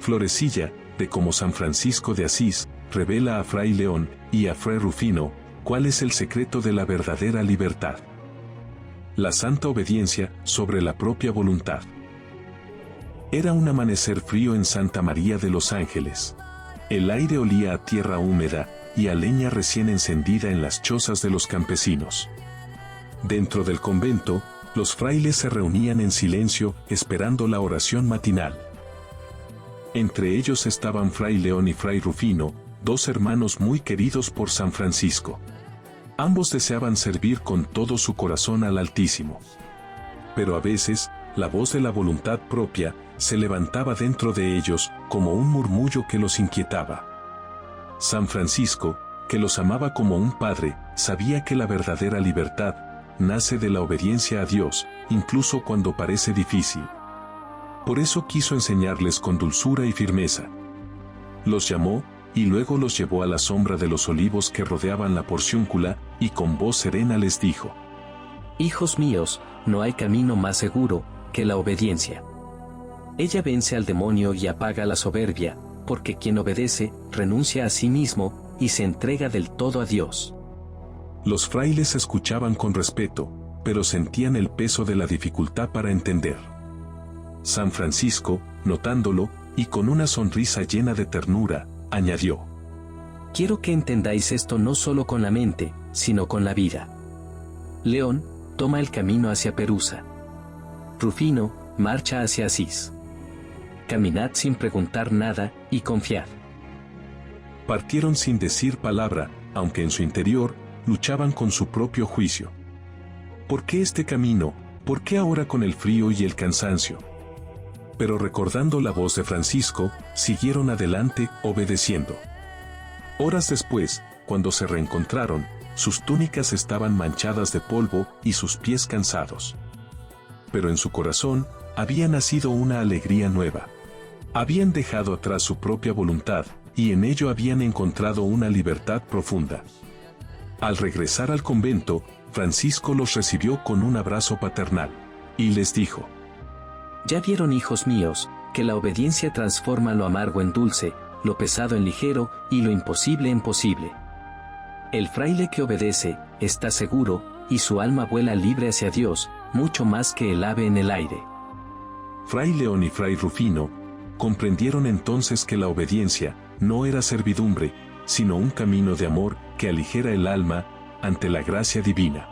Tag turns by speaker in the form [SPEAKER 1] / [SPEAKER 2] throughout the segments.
[SPEAKER 1] Florecilla, de cómo San Francisco de Asís, revela a Fray León y a Fray Rufino, cuál es el secreto de la verdadera libertad. La santa obediencia sobre la propia voluntad. Era un amanecer frío en Santa María de los Ángeles. El aire olía a tierra húmeda y a leña recién encendida en las chozas de los campesinos. Dentro del convento, los frailes se reunían en silencio esperando la oración matinal. Entre ellos estaban Fray León y Fray Rufino, dos hermanos muy queridos por San Francisco. Ambos deseaban servir con todo su corazón al Altísimo. Pero a veces, la voz de la voluntad propia se levantaba dentro de ellos como un murmullo que los inquietaba. San Francisco, que los amaba como un padre, sabía que la verdadera libertad nace de la obediencia a Dios, incluso cuando parece difícil. Por eso quiso enseñarles con dulzura y firmeza. Los llamó, y luego los llevó a la sombra de los olivos que rodeaban la porciúncula, y con voz serena les dijo:
[SPEAKER 2] Hijos míos, no hay camino más seguro que la obediencia. Ella vence al demonio y apaga la soberbia, porque quien obedece, renuncia a sí mismo, y se entrega del todo a Dios.
[SPEAKER 1] Los frailes escuchaban con respeto, pero sentían el peso de la dificultad para entender. San Francisco, notándolo, y con una sonrisa llena de ternura, añadió:
[SPEAKER 2] Quiero que entendáis esto no solo con la mente, sino con la vida. León, toma el camino hacia Perusa. Rufino, marcha hacia Asís. Caminad sin preguntar nada, y confiad.
[SPEAKER 1] Partieron sin decir palabra, aunque en su interior, luchaban con su propio juicio. ¿Por qué este camino? ¿Por qué ahora con el frío y el cansancio? Pero recordando la voz de Francisco, siguieron adelante, obedeciendo. Horas después, cuando se reencontraron, sus túnicas estaban manchadas de polvo y sus pies cansados. Pero en su corazón, había nacido una alegría nueva. Habían dejado atrás su propia voluntad, y en ello habían encontrado una libertad profunda. Al regresar al convento, Francisco los recibió con un abrazo paternal, y les dijo:
[SPEAKER 2] Ya vieron, hijos míos, que la obediencia transforma lo amargo en dulce, lo pesado en ligero, y lo imposible en posible. El fraile que obedece, está seguro, y su alma vuela libre hacia Dios, mucho más que el ave en el aire.
[SPEAKER 1] Fray León y Fray Rufino comprendieron entonces que la obediencia no era servidumbre, sino un camino de amor que aligera el alma ante la gracia divina.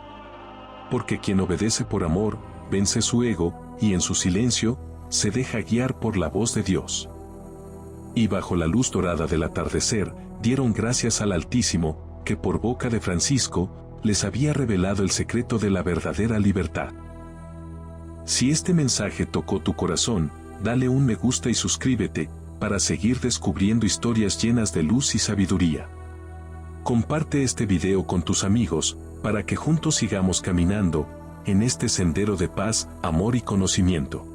[SPEAKER 1] Porque quien obedece por amor, vence su ego, y en su silencio, se deja guiar por la voz de Dios. Y bajo la luz dorada del atardecer, dieron gracias al Altísimo, que por boca de Francisco, les había revelado el secreto de la verdadera libertad. Si este mensaje tocó tu corazón, dale un me gusta y suscríbete, para seguir descubriendo historias llenas de luz y sabiduría. Comparte este video con tus amigos, para que juntos sigamos caminando, en este sendero de paz, amor y conocimiento.